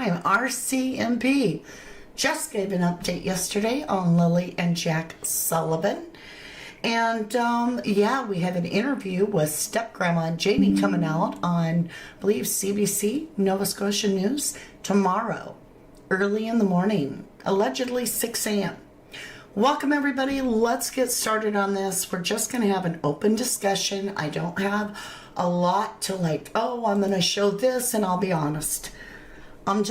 crime, RCMP, just gave an update yesterday on Lilly and Jack Sullivan. And yeah, we have an interview with step-grandma Jamie coming out on, I believe, CBC, Nova Scotia News, tomorrow, early in the morning, allegedly 6 a.m. Welcome, everybody. Let's get started on this. We're just going to have an open discussion. I don't have a lot to I'm going to show this and I'll be honest. I'm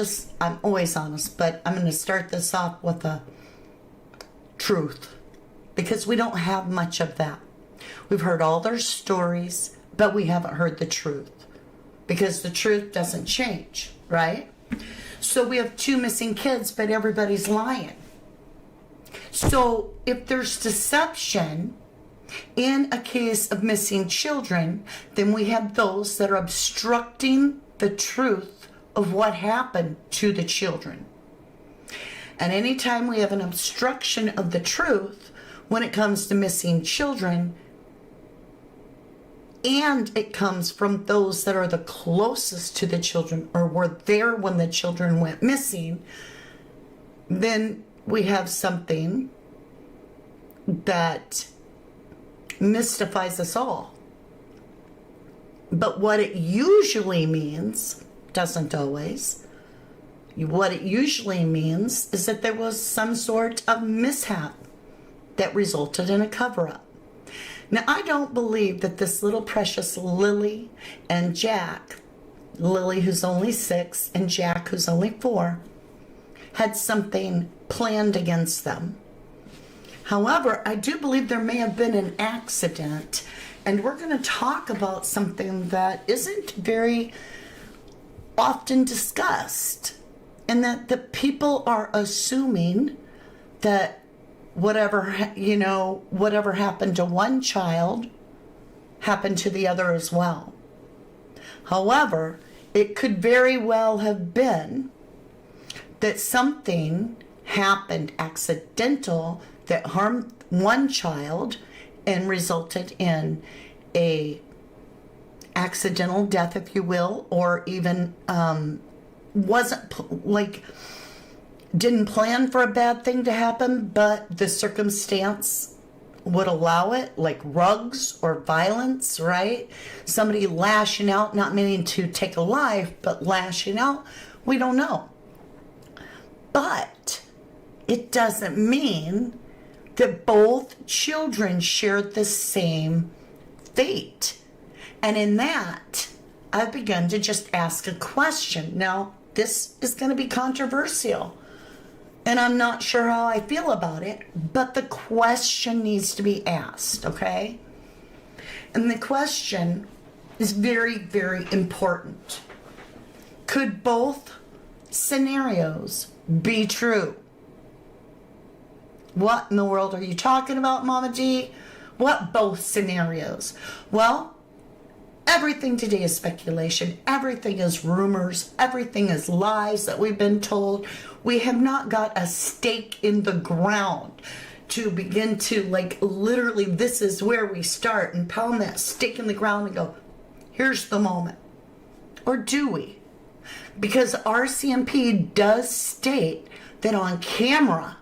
always honest, but I'm going to start this off with the truth because we don't have much of that. We've heard all their stories, but we haven't heard the truth because the truth doesn't change, right? So we have 2 missing kids, but everybody's lying. So if there's deception in a case of missing children, then we have those that are obstructing the truth of what happened to the children. And anytime we have an obstruction of the truth when it comes to missing children, and it comes from those that are the closest to the children or were there when the children went missing, then we have something that mystifies us all. But what it usually means, doesn't always, what it usually means is that there was some sort of mishap that resulted in a cover-up. Now, I don't believe that this little precious Lilly and Jack, Lilly who's only 6 and Jack who's only 4, had something planned against them. However, I do believe there may have been an accident, and we're going to talk about something that isn't very often discussed, and that the people are assuming that whatever happened to one child happened to the other as well. However, it could very well have been that something happened accidental that harmed one child and resulted in a accidental death, if you will, or even didn't plan for a bad thing to happen, but the circumstance would allow it, like rugs or violence, right? Somebody lashing out, not meaning to take a life, but lashing out, we don't know. But it doesn't mean that both children shared the same fate. And in that, I've begun to just ask a question. Now, this is going to be controversial, and I'm not sure how I feel about it, but the question needs to be asked, okay? And the question is very, very important. Could both scenarios be true? What in the world are you talking about, Mama D? What both scenarios? Well, everything today is speculation. Everything is rumors. Everything is lies that we've been told. We have not got a stake in the ground to begin to, literally, this is where we start and pound that stake in the ground and go, here's the moment. Or do we? Because RCMP does state that on camera,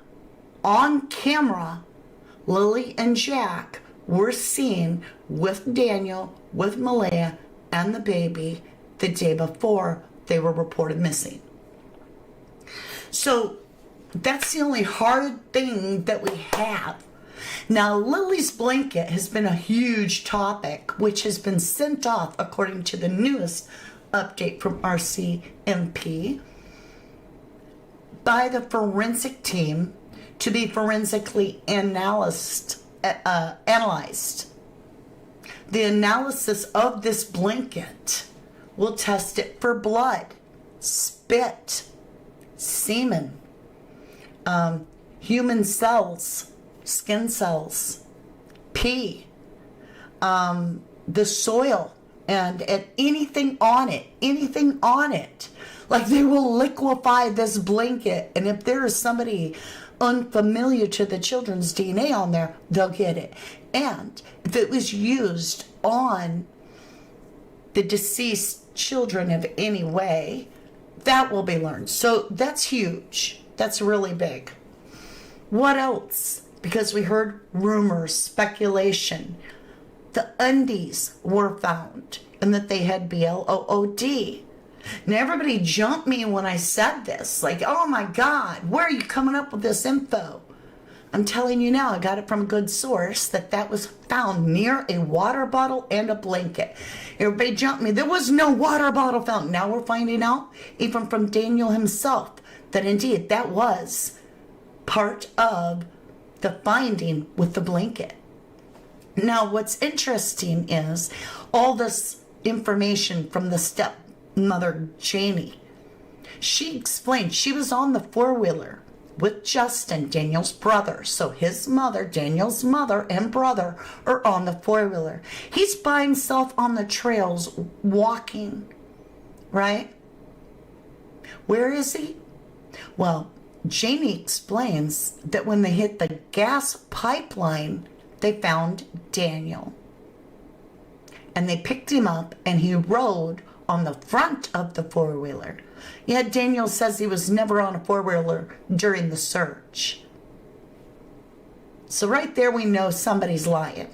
Lilly and Jack were seen with Daniel, with Malaya, and the baby the day before they were reported missing. So that's the only hard thing that we have. Now, Lily's blanket has been a huge topic, which has been sent off, according to the newest update from RCMP, by the forensic team to be forensically analyzed. The analysis of this blanket will test it for blood, spit, semen, human cells, skin cells, pee, the soil, and anything on it. Like, they will liquefy this blanket, and if there is somebody unfamiliar to the children's DNA on there, they'll get it. And if it was used on the deceased children of any way, that will be learned. So that's huge. That's really big. What else? Because we heard rumors, speculation. The undies were found and that they had BLOOD. Now everybody jumped me when I said this. Like, oh my God, where are you coming up with this info? I'm telling you now, I got it from a good source that was found near a water bottle and a blanket. Everybody jumped me. There was no water bottle found. Now we're finding out, even from Daniel himself, that indeed that was part of the finding with the blanket. Now what's interesting is all this information from the stepmother, Janie. She explained she was on the four-wheeler with Justin, Daniel's brother. So his mother, Daniel's mother and brother are on the four-wheeler. He's by himself on the trails walking, right? Where is he? Well, Janie explains that when they hit the gas pipeline, they found Daniel. And they picked him up and he rode on the front of the four-wheeler. Yet Daniel says he was never on a four-wheeler during the search. So right there we know somebody's lying.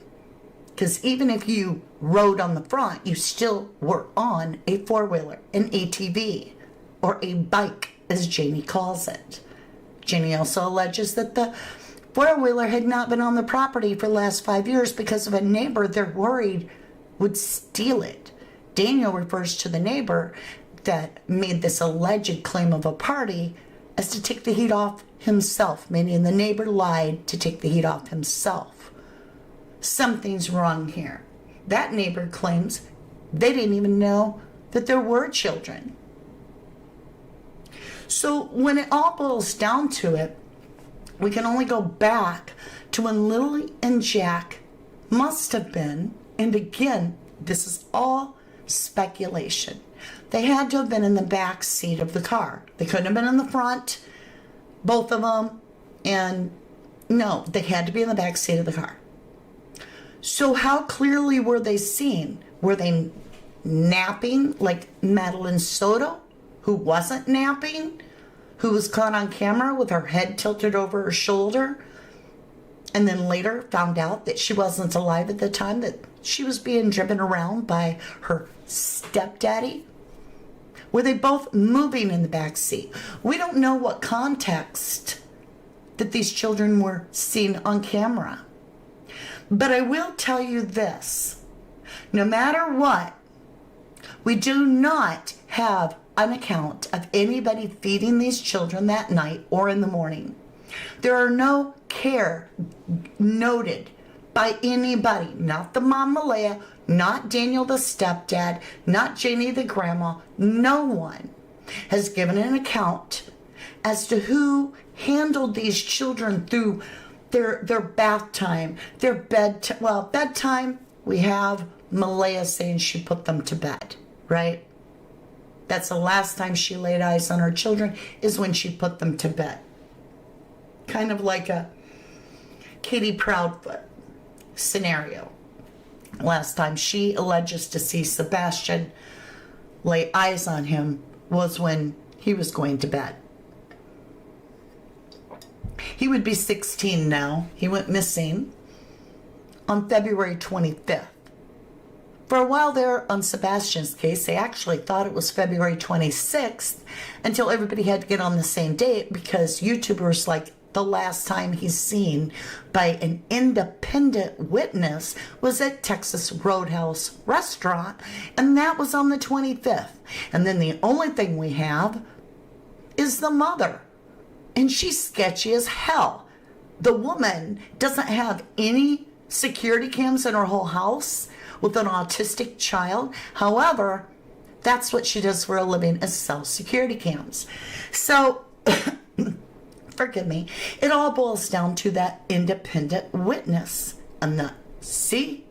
Because even if you rode on the front, you still were on a four-wheeler, an ATV, or a bike, as Janie calls it. Janie also alleges that the four-wheeler had not been on the property for the last 5 years because of a neighbor they're worried would steal it. Daniel refers to the neighbor that made this alleged claim of a party as to take the heat off himself, meaning the neighbor lied to take the heat off himself. Something's wrong here. That neighbor claims they didn't even know that there were children. So when it all boils down to it, we can only go back to when Lilly and Jack must have been, and again, this is all speculation. They had to have been in the back seat of the car. They couldn't have been in the front, both of them, and no, they had to be in the back seat of the car. So how clearly were they seen? Were they napping like Madeline Soto, who wasn't napping, who was caught on camera with her head tilted over her shoulder, and then later found out that she wasn't alive at the time, that she was being driven around by her stepdaddy? Were they both moving in the back seat? We don't know what context that these children were seen on camera. But I will tell you this. No matter what, we do not have an account of anybody feeding these children that night or in the morning. There are no care noted by anybody, not the mom Malaya, not Daniel the stepdad, not Janie the grandma. No one has given an account as to who handled these children through their bath time, their bedtime. Well, bedtime, we have Malaya saying she put them to bed, right? That's the last time she laid eyes on her children, is when she put them to bed. Kind of like a Katie Proudfoot scenario. Last time she alleges to see Sebastian lay eyes on him was when he was going to bed. He would be 16 now. He went missing on February 25th. For a while there on Sebastian's case, they actually thought it was February 26th until everybody had to get on the same date because YouTubers like the last time he's seen by an independent witness was at Texas Roadhouse restaurant, and that was on the 25th. And then the only thing we have is the mother, and she's sketchy as hell. The woman doesn't have any security cams in her whole house with an autistic child. However, that's what she does for a living, is sell security cams. So forgive me, it all boils down to that independent witness. And the CTV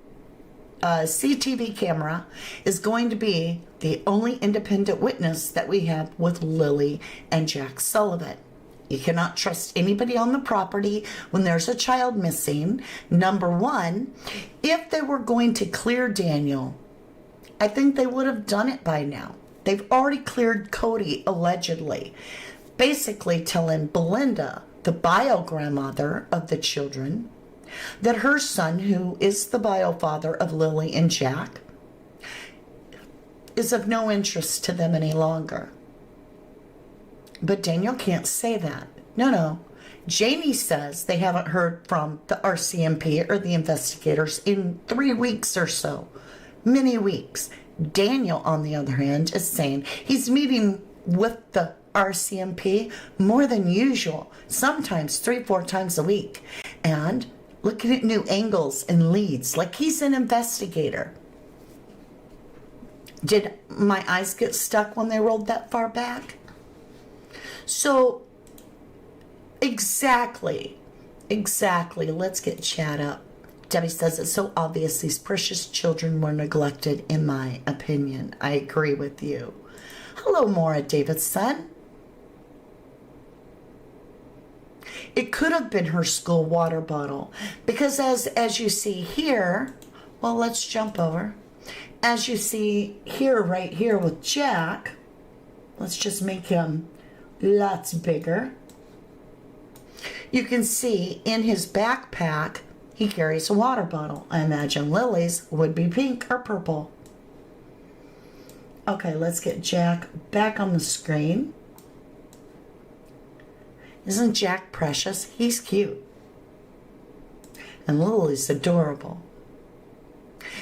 camera is going to be the only independent witness that we have with Lilly and Jack Sullivan. You cannot trust anybody on the property when there's a child missing. Number one, if they were going to clear Daniel, I think they would have done it by now. They've already cleared Cody, allegedly, basically telling Belinda, the bio grandmother of the children, that her son, who is the bio father of Lily and Jack, is of no interest to them any longer. But Daniel can't say that. No. Janie says they haven't heard from the RCMP or the investigators in 3 weeks or so. Many weeks. Daniel, on the other hand, is saying he's meeting with the RCMP more than usual, sometimes 3-4 times a week, and looking at new angles and leads, like he's an investigator. Did my eyes get stuck when they rolled that far back? So, exactly. Let's get chat up. Debbie says it's so obvious these precious children were neglected, in my opinion. I agree with you. Hello, Maura Davidson. It could have been her school water bottle, because as you see here, well, let's jump over. As you see here, right here with Jack, let's just make him lots bigger. You can see in his backpack, he carries a water bottle. I imagine Lily's would be pink or purple. Okay, let's get Jack back on the screen. Isn't Jack precious? He's cute. And Lily's adorable.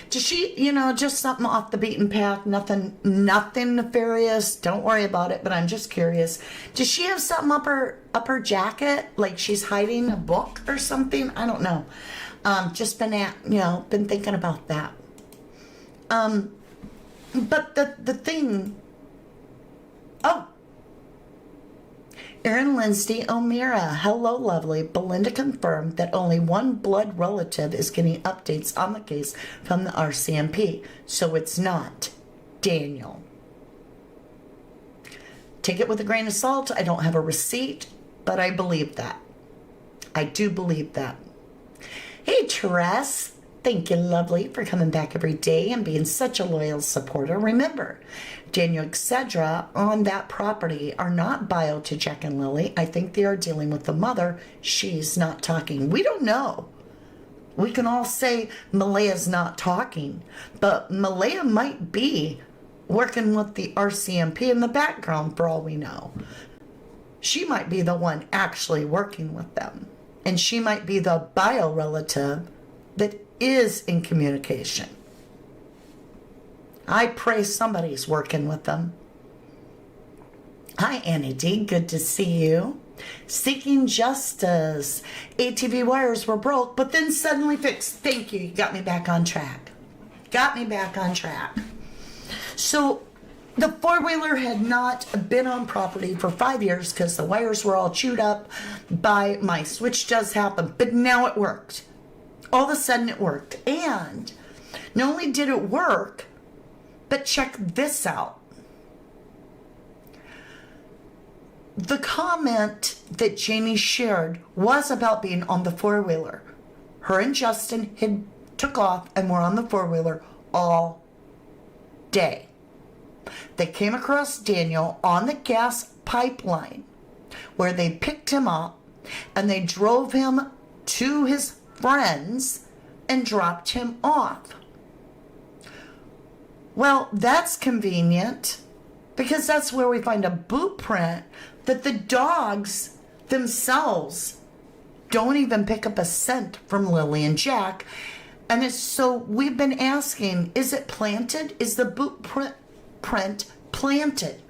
Does she, just something off the beaten path, nothing nefarious, don't worry about it, but I'm just curious. Does she have something up her jacket, like she's hiding a book or something? I don't know. Just been thinking about that. But the thing, Erin Lindsay O'Meara, hello lovely. Belinda confirmed that only one blood relative is getting updates on the case from the RCMP, so it's not Daniel. Take it with a grain of salt. I don't have a receipt, but I believe that. I do believe that. Hey, Therese. Thank you, lovely, for coming back every day and being such a loyal supporter. Remember, Daniel, etc. on that property are not bio to Jack and Lily. I think they are dealing with the mother. She's not talking. We don't know. We can all say Malaya's not talking, but Malaya might be working with the RCMP in the background for all we know. She might be the one actually working with them, and she might be the bio relative that is in communication. I pray somebody's working with them. Hi, Annie D. Good to see you. Seeking justice. ATV wires were broke, but then suddenly fixed. Thank you. You got me back on track. So the four-wheeler had not been on property for 5 years because the wires were all chewed up by mice, which does happen, but now it worked. All of a sudden it worked. And not only did it work, but check this out. The comment that Jamie shared was about being on the four-wheeler. Her and Justin had took off and were on the four-wheeler all day. They came across Daniel on the gas pipeline where they picked him up and they drove him to his friends and dropped him off. Well, that's convenient because that's where we find a boot print that the dogs themselves don't even pick up a scent from Lily and Jack. And it's so we've been asking, is it planted? Is the boot print planted?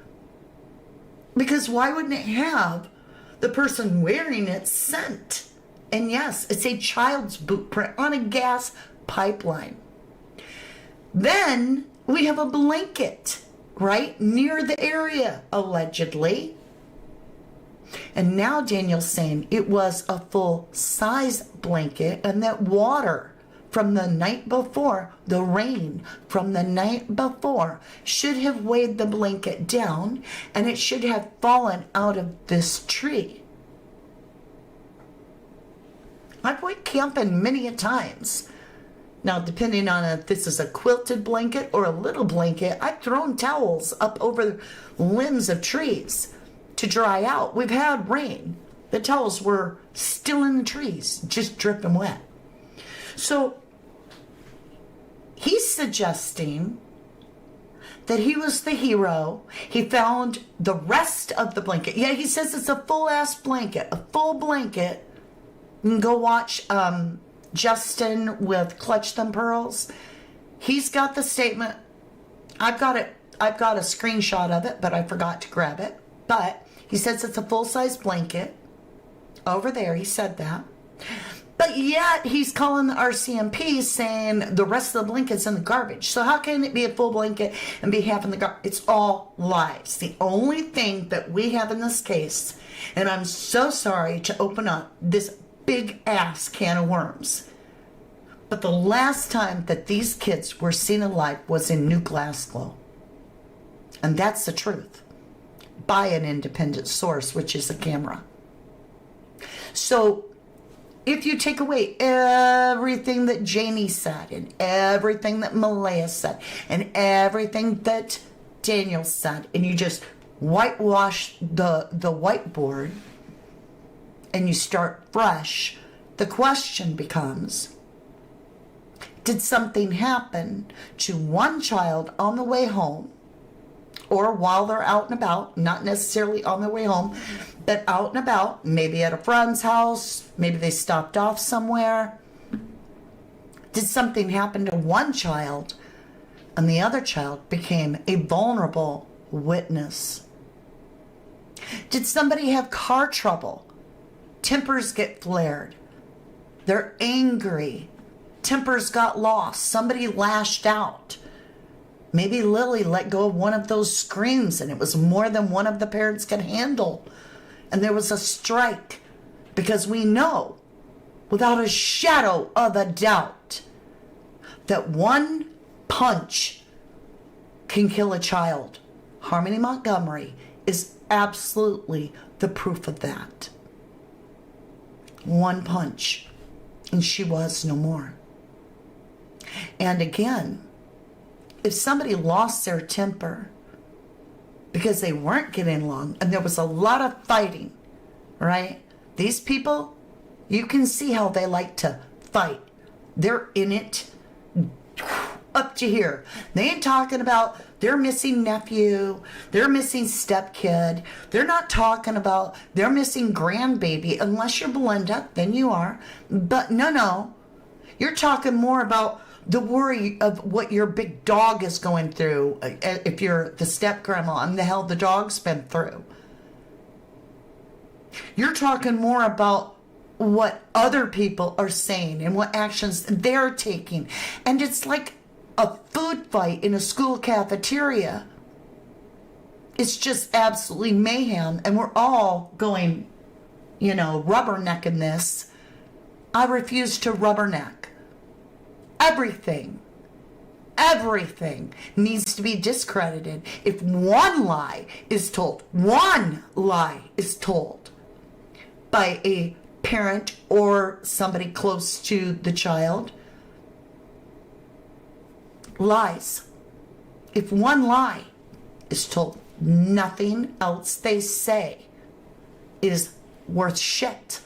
Because why wouldn't it have the person wearing it scent? And yes, it's a child's boot print on a gas pipeline. Then we have a blanket right near the area, allegedly. And now Daniel's saying it was a full-size blanket and that water from the night before, the rain from the night before, should have weighed the blanket down and it should have fallen out of this tree. I've went camping many a times. Now, depending on if this is a quilted blanket or a little blanket, I've thrown towels up over limbs of trees to dry out. We've had rain. The towels were still in the trees, just dripping wet. So he's suggesting that he was the hero. He found the rest of the blanket. Yeah, he says it's a full-ass blanket, a full blanket. You can go watch Justin with Clutch Them Pearls. He's got the statement. I've got it. I've got a screenshot of it, but I forgot to grab it. But he says it's a full-size blanket. Over there, he said that. But yet, he's calling the RCMP saying the rest of the blanket's in the garbage. So how can it be a full blanket and be half in the garbage? It's all lies. The only thing that we have in this case, and I'm so sorry to open up this big-ass can of worms, but the last time that these kids were seen alive was in New Glasgow. And that's the truth. By an independent source, which is a camera. So, if you take away everything that Janie said, and everything that Malaya said, and everything that Daniel said, and you just whitewash the whiteboard, and you start fresh, the question becomes, did something happen to one child on the way home, or while they're out and about, not necessarily on their way home, but out and about, maybe at a friend's house, maybe they stopped off somewhere. Did something happen to one child and the other child became a vulnerable witness? Did somebody have car trouble? Tempers get flared. They're angry. Tempers got lost. Somebody lashed out. Maybe Lily let go of one of those screams and it was more than one of the parents could handle. And there was a strike, because we know without a shadow of a doubt that one punch can kill a child. Harmony Montgomery is absolutely the proof of that. One punch, and she was no more. And again, if somebody lost their temper because they weren't getting along and there was a lot of fighting, right? These people, you can see how they like to fight. They're in it up to here. They ain't talking about their missing nephew, their missing stepkid. They're not talking about their missing grandbaby, unless you're Belinda, then you are. But no. You're talking more about the worry of what your big dog is going through, if you're the step grandma, and the hell the dog's been through. You're talking more about what other people are saying and what actions they're taking. And it's like a food fight in a school cafeteria. It's just absolutely mayhem. And we're all going, rubbernecking this. I refuse to rubberneck. Everything needs to be discredited. If one lie is told by a parent or somebody close to the child, lies. If one lie is told, nothing else they say is worth shit.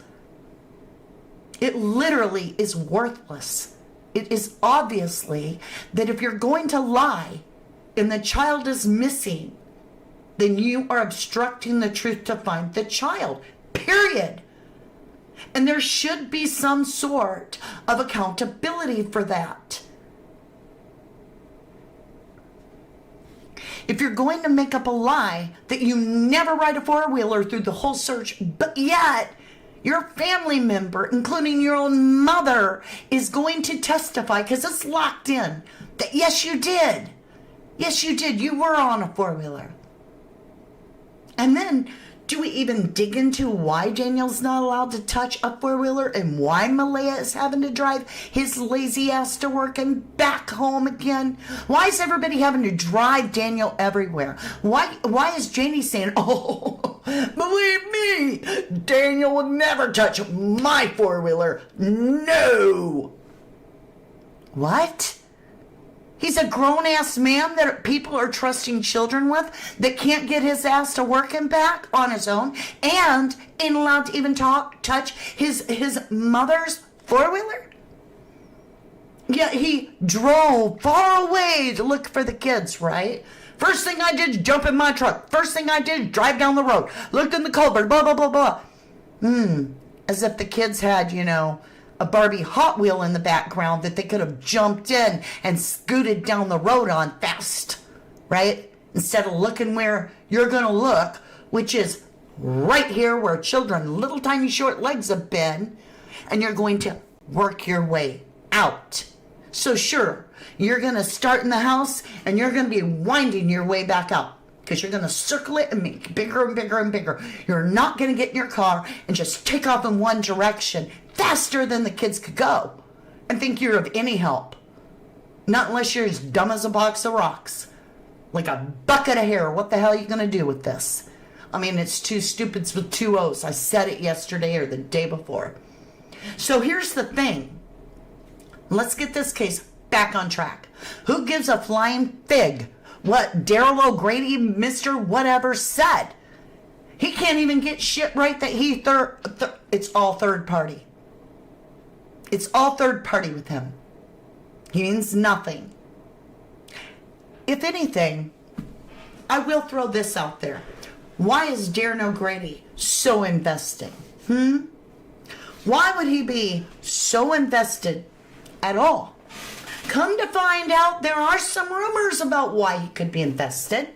It literally is worthless. It is obviously that if you're going to lie and the child is missing, then you are obstructing the truth to find the child, period. And there should be some sort of accountability for that. If you're going to make up a lie that you never ride a four-wheeler through the whole search, but yet your family member, including your own mother, is going to testify, because it's locked in, that yes, you did. Yes, you did. You were on a four-wheeler. And then, do we even dig into why Daniel's not allowed to touch a four-wheeler and why Malaya is having to drive his lazy ass to work and back home again? Why is everybody having to drive Daniel everywhere? Why is Janie saying, oh, believe me, Daniel will never touch my four-wheeler. No. What? He's a grown-ass man that people are trusting children with that can't get his ass to work and back on his own and ain't allowed to even touch his mother's four-wheeler? Yeah, he drove far away to look for the kids, right? First thing I did is jump in my truck. First thing I did is drive down the road. Looked in the culvert, blah, blah, blah, blah. As if the kids had, a Barbie Hot Wheel in the background that they could have jumped in and scooted down the road on fast, right? Instead of looking where you're going to look, which is right here where children, little tiny short legs have been, and you're going to work your way out. So sure, you're going to start in the house and you're going to be winding your way back out because you're going to circle it and make it bigger and bigger and bigger. You're not going to get in your car and just take off in one direction faster than the kids could go and think you're of any help. Not unless you're as dumb as a box of rocks. Like a bucket of hair. What the hell are you going to do with this? I mean, it's two stupids with two O's. I said it yesterday or the day before. So here's the thing. Let's get this case back on track. Who gives a flying fig what Daryl O'Grady, Mr. Whatever, said? He can't even get shit right that he it's all third party. It's all third party with him. He means nothing. If anything, I will throw this out there. Why is Darren O'Grady so invested? Why would he be so invested at all? Come to find out, there are some rumors about why he could be invested.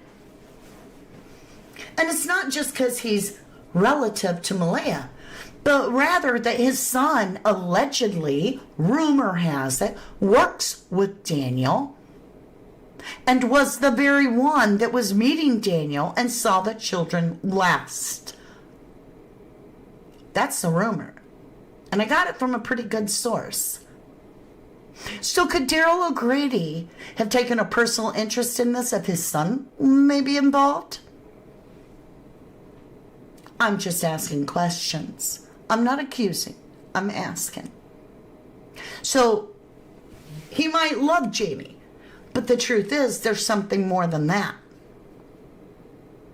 And it's not just because he's relative to Malaya, but rather that his son allegedly, rumor has it, works with Daniel and was the very one that was meeting Daniel and saw the children last. That's the rumor. And I got it from a pretty good source. So could Daryl O'Grady have taken a personal interest in this if his son may be involved? I'm just asking questions. I'm not accusing. I'm asking. So he might love Jamie, but the truth is there's something more than that.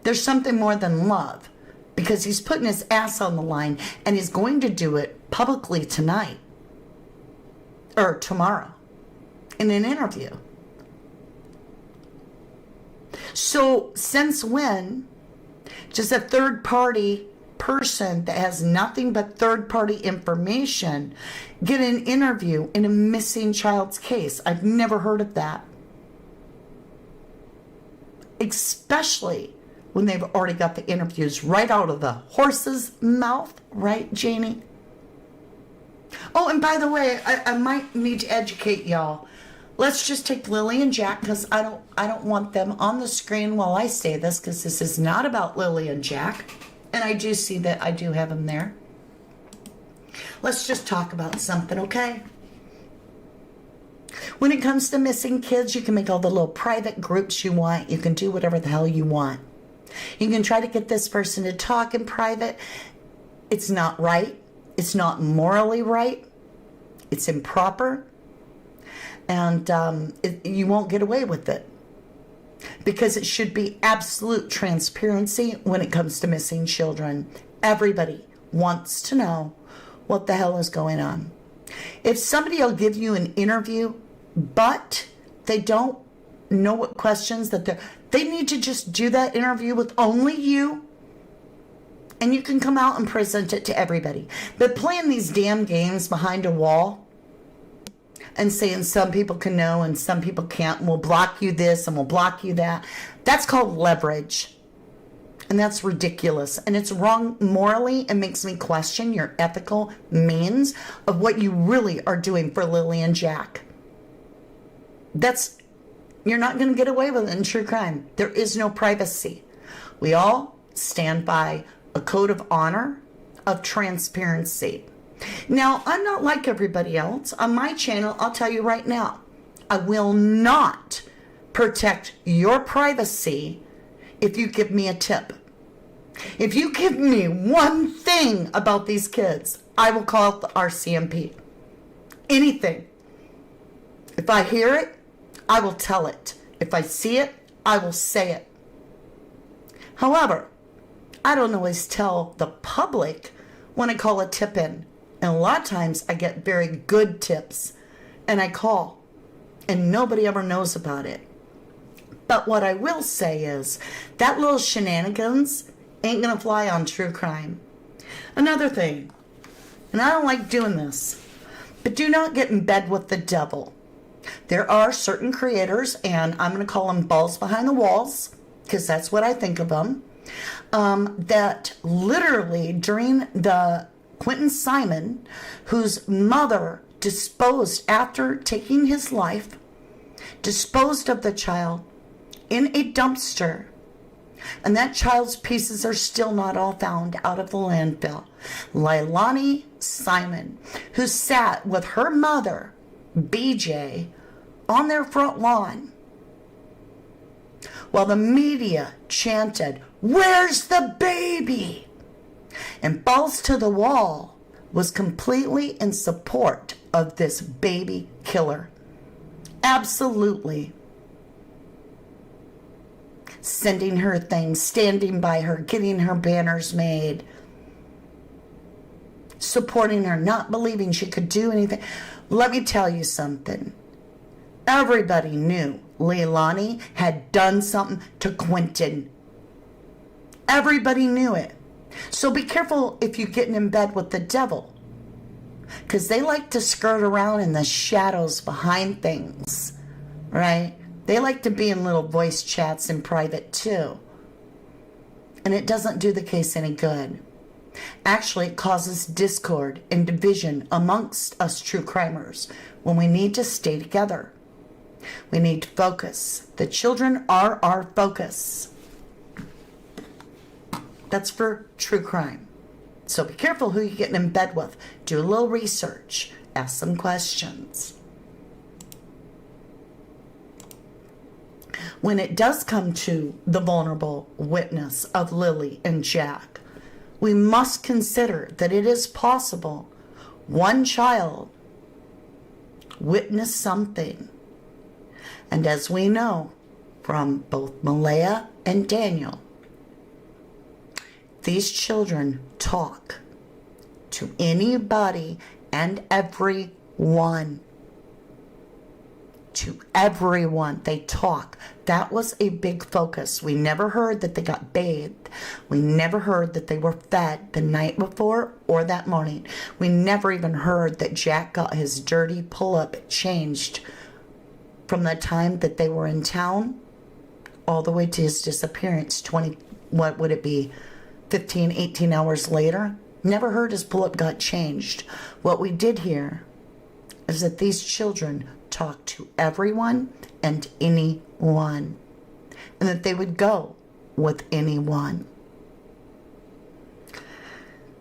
There's something more than love because he's putting his ass on the line and he's going to do it publicly tonight. Or tomorrow, in an interview. So, since when does a third-party person that has nothing but third-party information get an interview in a missing child's case? I've never heard of that. Especially when they've already got the interviews right out of the horse's mouth, right, Janie? Oh, and by the way, I might need to educate y'all. Let's just take Lilly and Jack because I don't want them on the screen while I say this because this is not about Lilly and Jack. And I do see that I do have them there. Let's just talk about something, okay? When it comes to missing kids, you can make all the little private groups you want. You can do whatever the hell you want. You can try to get this person to talk in private. It's not right. It's not morally right. It's improper. And you won't get away with it. Because it should be absolute transparency when it comes to missing children. Everybody wants to know what the hell is going on. If somebody will give you an interview, but they don't know what questions they need to just do that interview with only you. And you can come out and present it to everybody. But playing these damn games behind a wall and saying some people can know and some people can't, and we'll block you this and we'll block you that, that's called leverage. And that's ridiculous. And it's wrong morally. It makes me question your ethical means of what you really are doing for Lilly and Jack. You're not going to get away with it in true crime. There is no privacy. We all stand by a code of honor, of transparency. Now, I'm not like everybody else. On my channel, I'll tell you right now, I will not protect your privacy if you give me a tip. If you give me one thing about these kids, I will call the RCMP. Anything. If I hear it, I will tell it. If I see it, I will say it. However, I don't always tell the public when I call a tip in. And a lot of times I get very good tips and I call and nobody ever knows about it. But what I will say is that little shenanigans ain't gonna fly on true crime. Another thing, and I don't like doing this, but do not get in bed with the devil. There are certain creators, and I'm going to call them balls behind the walls, because that's what I think of them, that literally during the Quentin Simon, whose mother disposed, after taking his life, disposed of the child in a dumpster, and that child's pieces are still not all found out of the landfill. Leilani Simon, who sat with her mother, BJ, on their front lawn while the media chanted, "Where's the baby?" And balls to the wall was completely in support of this baby killer. Absolutely. Sending her things, standing by her, getting her banners made, supporting her, not believing she could do anything. Let me tell you something. Everybody knew Leilani had done something to Quentin. Everybody knew it. So be careful if you're getting in bed with the devil, because they like to skirt around in the shadows behind things, right? They like to be in little voice chats in private too. And it doesn't do the case any good. Actually, it causes discord and division amongst us true crimers when we need to stay together. We need to focus. The children are our focus. That's for true crime. So be careful who you're getting in bed with. Do a little research. Ask some questions. When it does come to the vulnerable witness of Lilly and Jack, we must consider that it is possible one child witnessed something. And as we know from both Malaya and Daniel, these children talk to anybody and everyone. To everyone, they talk. That was a big focus. We never heard that they got bathed. We never heard that they were fed the night before or that morning. We never even heard that Jack got his dirty pull-up changed from the time that they were in town all the way to his disappearance, 15, 18 hours later. Never heard his pull-up got changed. What we did hear is that these children talked to everyone and anyone, and that they would go with anyone.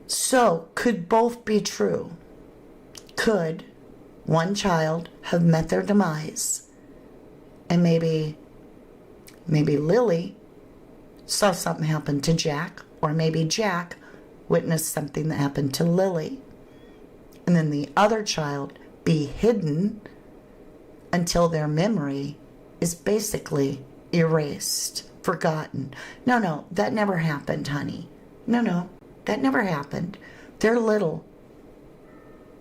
So, could both be true? Could one child have met their demise, and maybe Lily saw something happen to Jack, or maybe Jack witnessed something that happened to Lily, and then the other child be hidden until their memory is basically erased, forgotten. No, that never happened, honey. No, that never happened. They're little.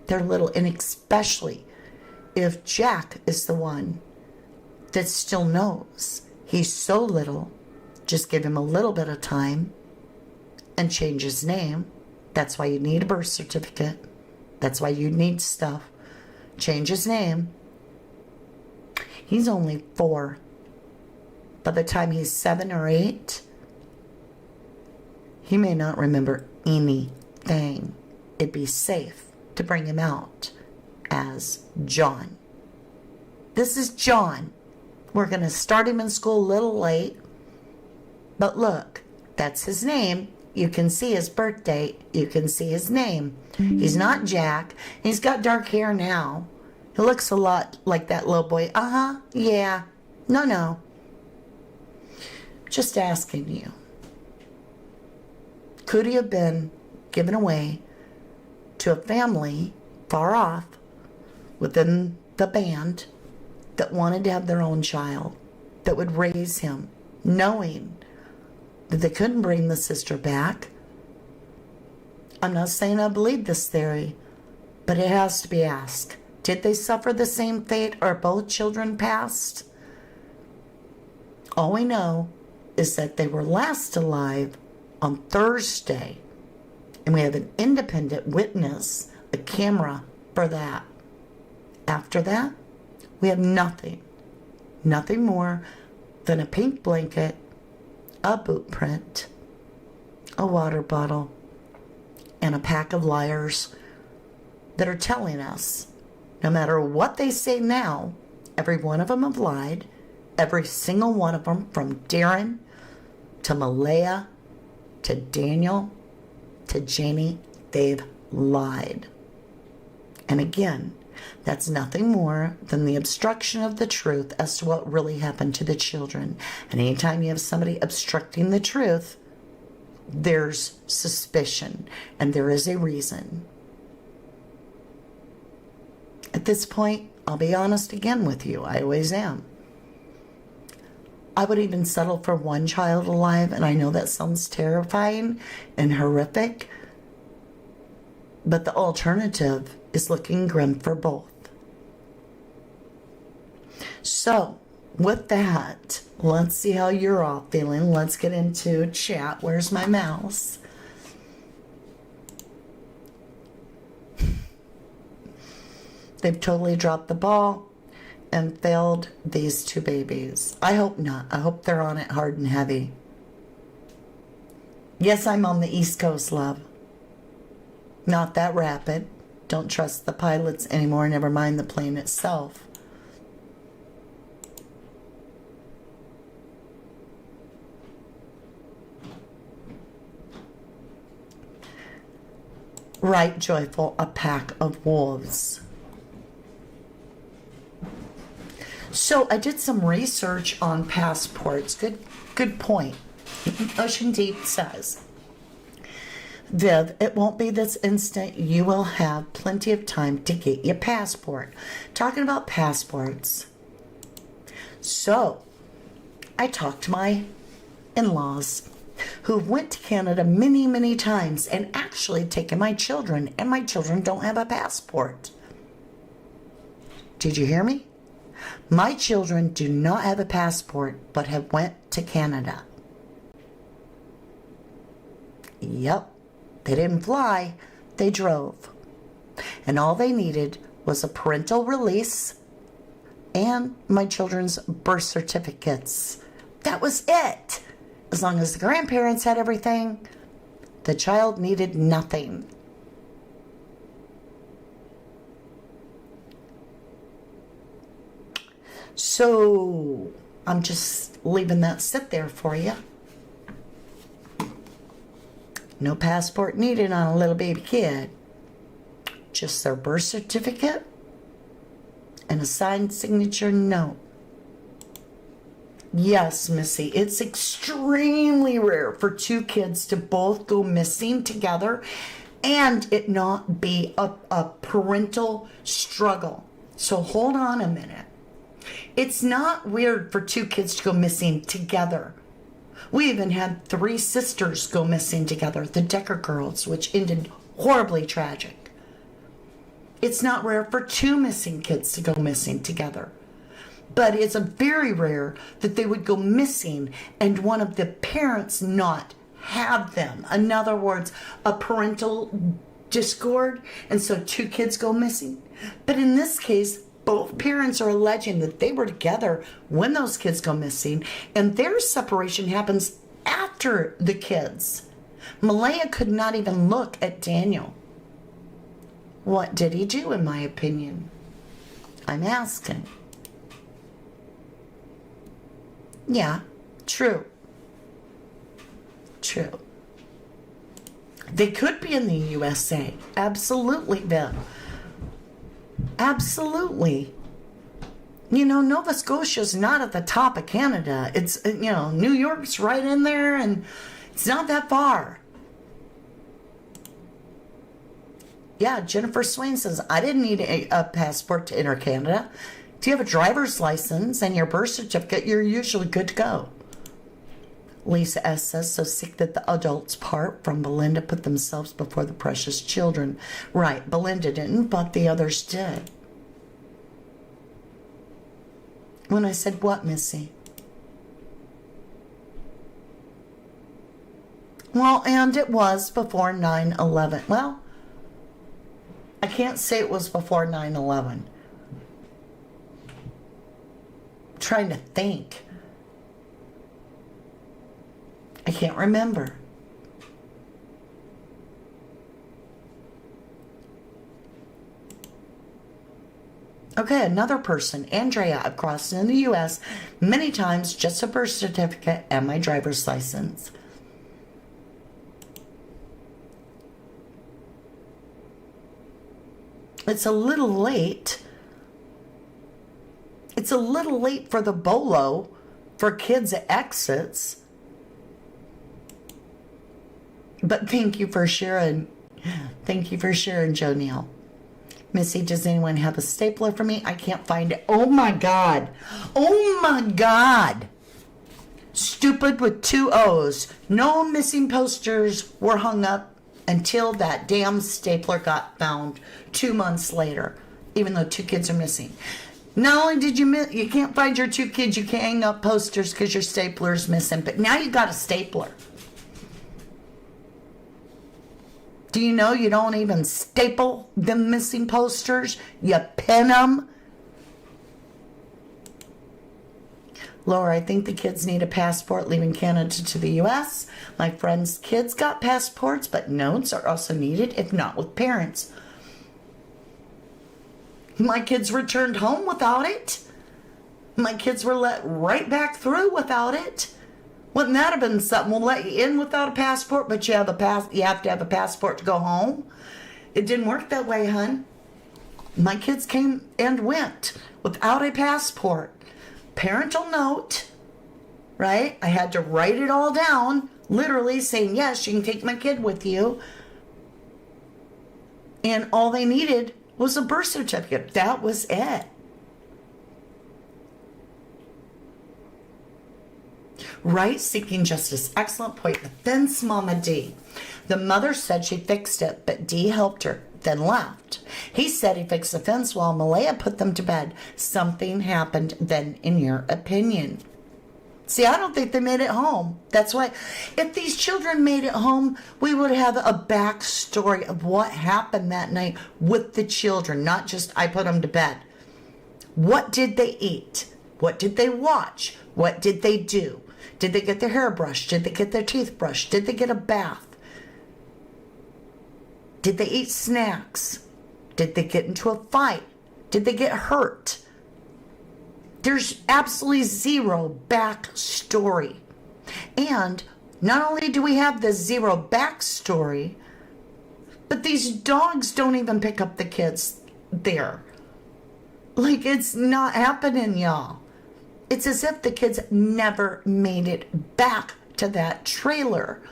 And especially if Jack is the one that still knows he's so little, just give him a little bit of time and change his name. That's why you need a birth certificate. That's why you need stuff. Change his name. He's only 4. By the time he's 7 or 8, he may not remember anything. It'd be safe to bring him out as John. This is John. We're going to start him in school a little late. But look, that's his name. You can see his birth date. You can see his name. He's not Jack. He's got dark hair now. He looks a lot like that little boy. Yeah. No. Just asking you. Could he have been given away to a family far off within the band that wanted to have their own child, that would raise him, knowing that they couldn't bring the sister back. I'm not saying I believe this theory, but it has to be asked. Did they suffer the same fate, or both children passed? All we know is that they were last alive on Thursday, and we have an independent witness, a camera for that. After that, we have nothing more than a pink blanket, a boot print, a water bottle, and a pack of liars that are telling us, no matter what they say now, every one of them have lied. Every single one of them, from Darren to Malaya to Daniel to Jamie, they've lied. And again, that's nothing more than the obstruction of the truth as to what really happened to the children. And anytime you have somebody obstructing the truth, there's suspicion, and there is a reason. At this point, I'll be honest again with you. I always am. I would even settle for one child alive, and I know that sounds terrifying and horrific, but the alternative is looking grim for both. So, with that, let's see how you're all feeling. Let's get into chat. Where's my mouse? They've totally dropped the ball and failed these two babies. I hope not. I hope they're on it hard and heavy. Yes, I'm on the East Coast, love. Not that rapid. Don't trust the pilots anymore, never mind the plane itself. Right, Joyful, a pack of wolves. So I did some research on passports. Good point. Ocean Deep says, Viv, it won't be this instant. You will have plenty of time to get your passport. Talking about passports. So I talked to my in-laws who went to Canada many, many times and actually taken my children, and my children don't have a passport. Did you hear me? My children do not have a passport, but have went to Canada. Yep, they didn't fly, they drove. And all they needed was a parental release and my children's birth certificates. That was it. As long as the grandparents had everything, the child needed nothing. So I'm just leaving that sit there for you. No passport needed on a little baby kid. Just their birth certificate and a signed signature note. Yes, Missy, it's extremely rare for two kids to both go missing together and it not be a parental struggle. So hold on a minute. It's not weird for two kids to go missing together. We even had 3 sisters go missing together, the Decker girls, which ended horribly tragic. It's not rare for 2 missing kids to go missing together. But it's very rare that they would go missing and one of the parents not have them. In other words, a parental discord, and so 2 kids go missing. But in this case, both parents are alleging that they were together when those kids go missing, and their separation happens after the kids. Malaya could not even look at Daniel. What did he do, in my opinion? I'm asking. Yeah, true. True. They could be in the USA. Absolutely, Viv. Absolutely. You know, Nova Scotia's not at the top of Canada. It's, you know, New York's right in there, and it's not that far. Yeah, Jennifer Swain says, I didn't need a passport to enter Canada. If you have a driver's license and your birth certificate, you're usually good to go. Lisa S. says, so sick that the adults part from Belinda put themselves before the precious children. Right, Belinda didn't, but the others did. When I said, what, Missy? Well, and it was before 9/11. Well, I can't say it was before 9/11. Trying to think. I can't remember. Okay, another person, Andrea, I've crossed in the U.S. many times, just a birth certificate and my driver's license. It's a little late. It's a little late for the bolo for kids at exits. But thank you for sharing. Thank you for sharing, Joe Neal. Missy, does anyone have a stapler for me? I can't find it. Oh my God. Oh my God. Stupid with 2 O's. No missing posters were hung up until that damn stapler got found 2 months later, even though 2 kids are missing. Not only did you can't find your 2 kids, you can't hang up posters because your stapler's missing, but now you got a stapler. Do you know you don't even staple the missing posters? You pin them. Laura, I think the kids need a passport leaving Canada to the U.S. My friend's kids got passports, but notes are also needed, if not with parents. My kids returned home without it. My kids were let right back through without it. Wouldn't that have been something? We'll let you in without a passport, but you have to have a passport to go home. It didn't work that way, hon. My kids came and went without a passport. Parental note, right? I had to write it all down, literally saying, yes, you can take my kid with you. And all they needed was a birth certificate. That was it. Right? Seeking justice. Excellent point. The fence Mama D. The mother said she fixed it, but D helped her, then left. He said he fixed the fence while Malaya put them to bed. Something happened then, in your opinion. See, I don't think they made it home. That's why, if these children made it home, we would have a backstory of what happened that night with the children, not just I put them to bed. What did they eat? What did they watch? What did they do? Did they get their hair brushed? Did they get their teeth brushed? Did they get a bath? Did they eat snacks? Did they get into a fight? Did they get hurt? There's absolutely zero backstory. And not only do we have the zero backstory, but these dogs don't even pick up the kids there. Like, it's not happening, y'all. It's as if the kids never made it back to that trailer.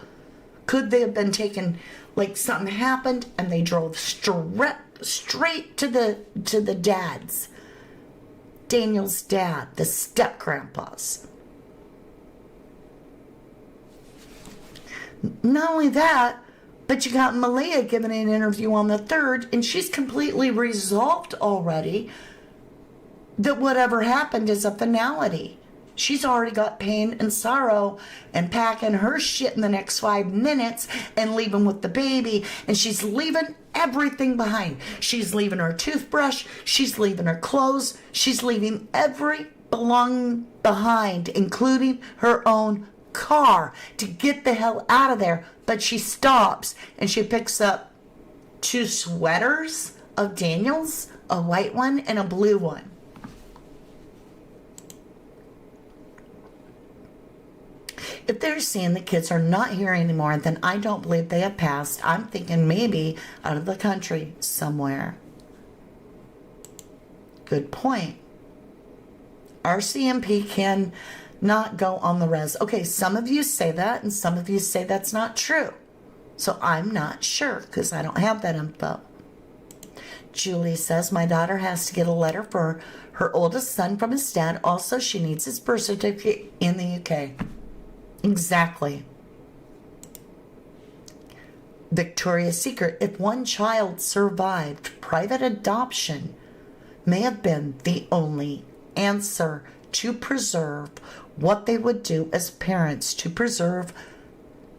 Could they have been taken, like something happened and they drove straight to the dad's? Daniel's dad, the step-grandpas. Not only that, but you got Malaya giving an interview on the 3rd, and she's completely resolved already that whatever happened is a finality. She's already got pain and sorrow and packing her shit in the next 5 minutes and leaving with the baby. And she's leaving everything behind. She's leaving her toothbrush. She's leaving her clothes. She's leaving every belonging behind, including her own car, to get the hell out of there. But she stops and she picks up 2 sweaters of Daniel's, a white one and a blue one. If they're saying the kids are not here anymore, then I don't believe they have passed. I'm thinking maybe out of the country somewhere. Good point. RCMP can not go on the res. Okay, some of you say that, and some of you say that's not true. So I'm not sure, because I don't have that info. Julie says, my daughter has to get a letter for her oldest son from his dad. Also, she needs his birth certificate in the UK. Exactly. Victoria's Secret. If one child survived, private adoption may have been the only answer to preserve what they would do as parents to preserve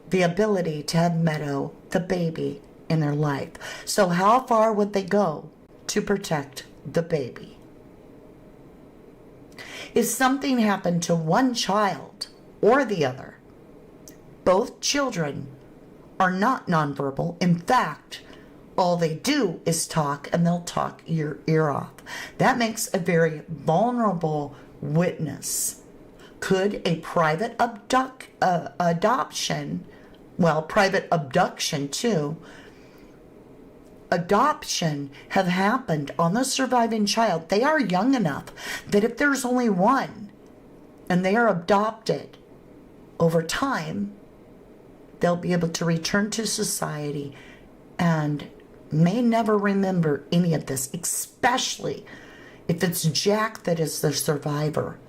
the ability to have Meadow, the baby, in their life. So how far would they go to protect the baby? If something happened to one child or the other, both children are not nonverbal. In fact, all they do is talk, and they'll talk your ear off. That makes a very vulnerable witness. Could a private adoption, well, private abduction too, adoption have happened on the surviving child? They are young enough that if there's only one and they are adopted over time, they'll be able to return to society and may never remember any of this, especially if it's Jack that is the survivor.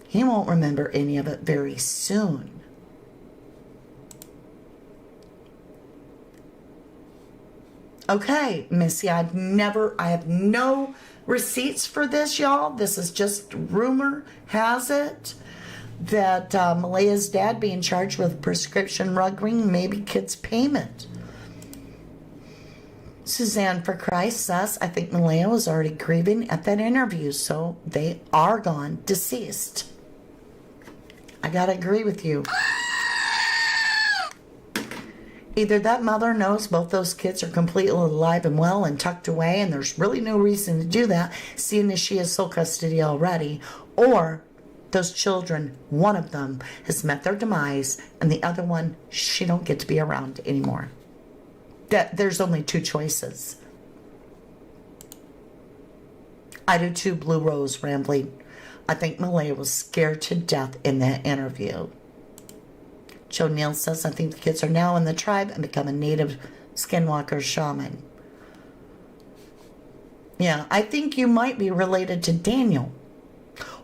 He won't remember any of it very soon. Okay, Missy, I have no receipts for this, y'all. This is just rumor has it that Malaya's dad being charged with prescription rugging, maybe kids' payment. Suzanne for Christ says, I think Malaya was already grieving at that interview, so they are gone, deceased. I gotta agree with you. Either that mother knows both those kids are completely alive and well and tucked away, and there's really no reason to do that, seeing as she has sole custody already, or those children, one of them has met their demise, and the other one, she don't get to be around anymore. That there's only two choices. I do too, Blue Rose rambling. I think Malaya was scared to death in that interview. Joe Neal says, I think the kids are now in the tribe and become a native skinwalker shaman. Yeah, I think you might be related to Daniel.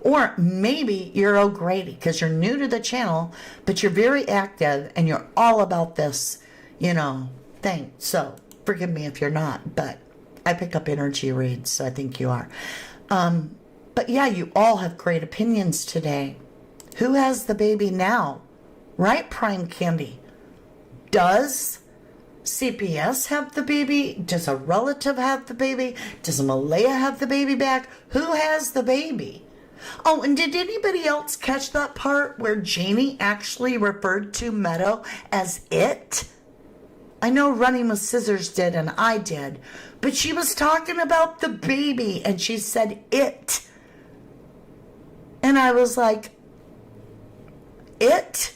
Or maybe you're O'Grady because you're new to the channel, but you're very active and you're all about this, thing. So forgive me if you're not, but I pick up energy reads, so I think you are. But yeah, you all have great opinions today. Who has the baby now? Right, Prime Candy? Does CPS have the baby? Does a relative have the baby? Does Malaya have the baby back? Who has the baby? Oh, and did anybody else catch that part where Janie actually referred to Meadow as it? I know Running with Scissors did and I did, but she was talking about the baby and she said it. And I was like, it?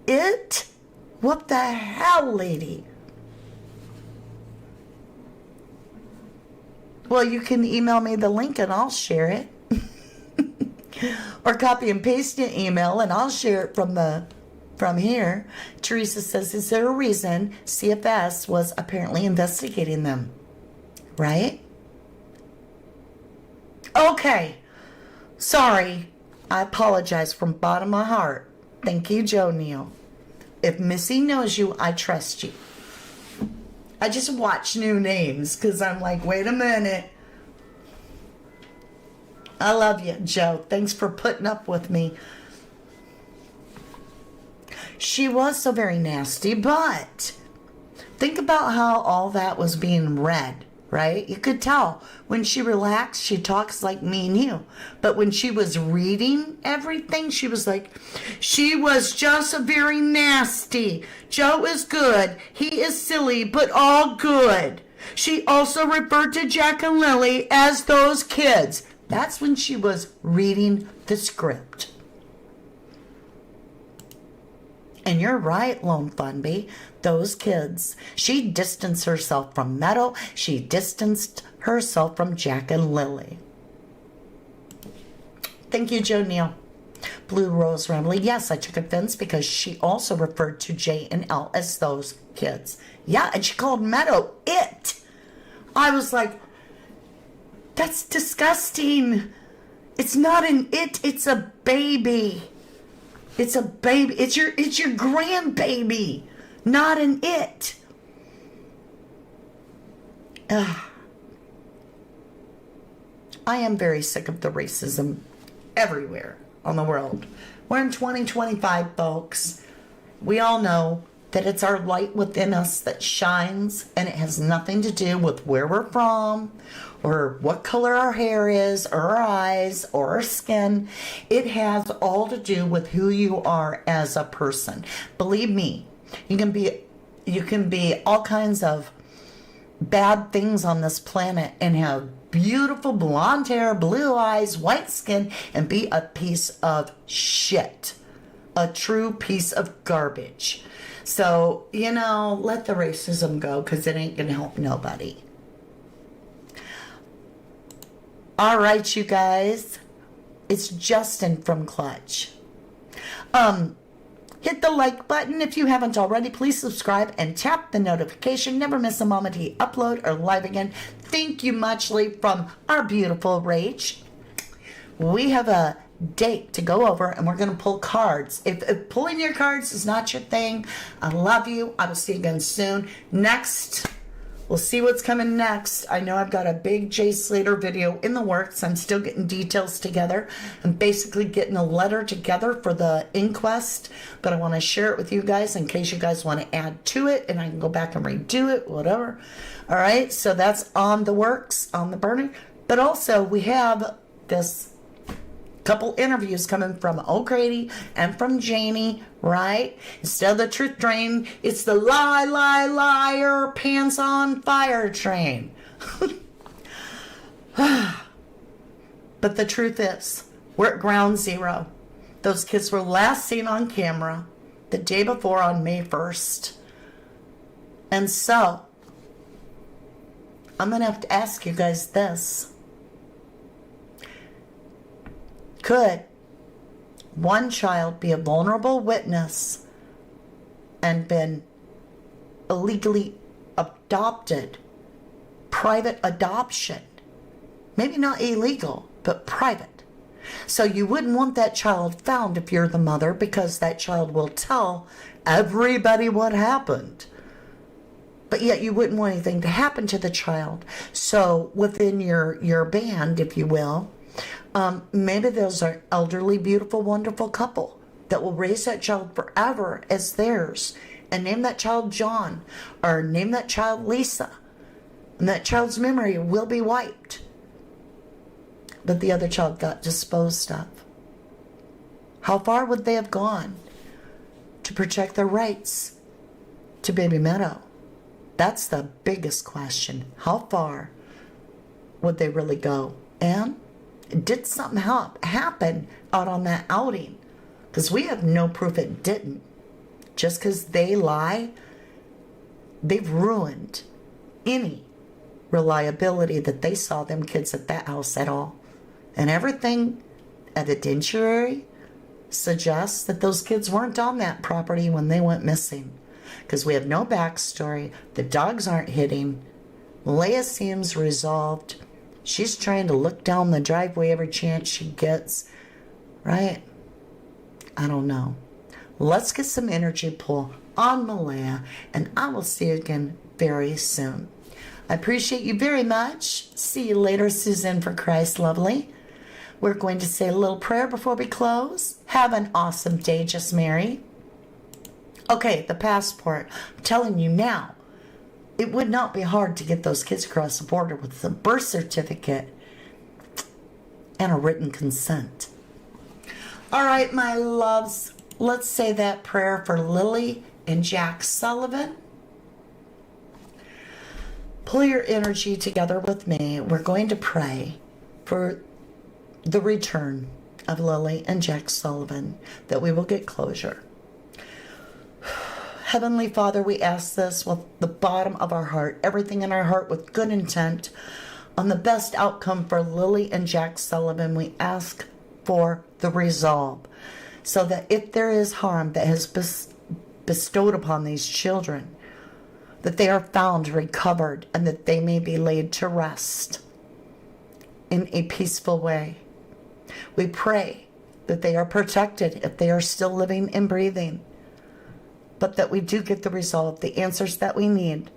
It? What the hell, lady? Well, you can email me the link and I'll share it. Or copy and paste an email and I'll share it from here. Teresa says, is there a reason CFS was apparently investigating them? Right? Okay. Sorry. I apologize from the bottom of my heart. Thank you, Joe Neal. If Missy knows you, I trust you. I just watch new names because I'm like, wait a minute. I love you, Joe. Thanks for putting up with me. She was so very nasty, but think about how all that was being read, right? You could tell when she relaxed, she talks like me and you. But when she was reading everything, she was like, she was just very nasty. Joe is good. He is silly, but all good. She also referred to Jack and Lily as those kids. That's when she was reading the script. And you're right, Lone Funby. Those kids. She distanced herself from Meadow. She distanced herself from Jack and Lily. Thank you, Joe Neal. Blue Rose Ramley. Yes, I took offense because she also referred to J and L as those kids. Yeah, and she called Meadow it. I was like, that's disgusting. It's not an it, it's a baby. It's a baby. It's your grandbaby, not an it. Ugh. I am very sick of the racism everywhere on the world. We're in 2025, folks. We all know that it's our light within us that shines, and it has nothing to do with where we're from or what color our hair is or our eyes or our skin. It has all to do with who you are as a person. Believe me, you can be all kinds of bad things on this planet and have beautiful blonde hair, blue eyes, white skin, and be a piece of shit. A true piece of garbage. So, let the racism go, because it ain't going to help nobody. All right, you guys. It's Justin from Clutch. Hit the like button if you haven't already. Please subscribe and tap the notification. Never miss a moment he upload or live again. Thank you muchly from our beautiful Rach. We have a date to go over, and we're going to pull cards. If pulling your cards is not your thing, I love you. I will see you again soon. Next, we'll see what's coming next. I know I've got a big Jay Slater video in the works. I'm still getting details together. I'm basically getting a letter together for the inquest, but I want to share it with you guys in case you guys want to add to it, and I can go back and redo it, whatever. All right, so that's on the works, on the burner. But also, we have this couple interviews coming from O'Grady and from Janie, right? Instead of the truth train, it's the lie, lie, liar, pants on fire train. But the truth is, we're at ground zero. Those kids were last seen on camera the day before on May 1st. And so, I'm going to have to ask you guys this. Could one child be a vulnerable witness and been illegally adopted? Private adoption. Maybe not illegal, but private. So you wouldn't want that child found if you're the mother, because that child will tell everybody what happened. But yet you wouldn't want anything to happen to the child. So within your band, if you will, maybe there's an elderly, beautiful, wonderful couple that will raise that child forever as theirs and name that child John or name that child Lisa. And that child's memory will be wiped. But the other child got disposed of. How far would they have gone to protect their rights to Baby Meadow? That's the biggest question. How far would they really go? And did something happen out on that outing? Because we have no proof it didn't. Just because they lie, they've ruined any reliability that they saw them kids at that house at all. And everything evidentiary suggests that those kids weren't on that property when they went missing. Because we have no backstory. The dogs aren't hitting. Leia seems resolved. She's trying to look down the driveway every chance she gets, right? I don't know. Let's get some energy pull on Malaya, and I will see you again very soon. I appreciate you very much. See you later, Susan, for Christ lovely. We're going to say a little prayer before we close. Have an awesome day, Just Mary. Okay, the passport. I'm telling you now, it would not be hard to get those kids across the border with a birth certificate and a written consent. All right, my loves, let's say that prayer for Lilly and Jack Sullivan. Pull your energy together with me. We're going to pray for the return of Lilly and Jack Sullivan, that we will get closure. Heavenly Father, we ask this with the bottom of our heart, everything in our heart with good intent, on the best outcome for Lilly and Jack Sullivan. We ask for the resolve, so that if there is harm that has bestowed upon these children, that they are found recovered, and that they may be laid to rest in a peaceful way. We pray that they are protected if they are still living and breathing, but that we do get the result, the answers that we need.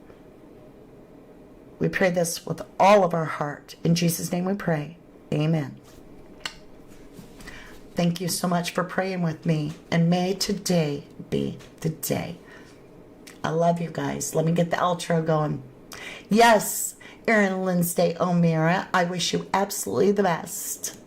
We pray this with all of our heart. In Jesus' name we pray. Amen. Thank you so much for praying with me, and may today be the day. I love you guys. Let me get the outro going. Yes, Erin Lindsay O'Meara, I wish you absolutely the best.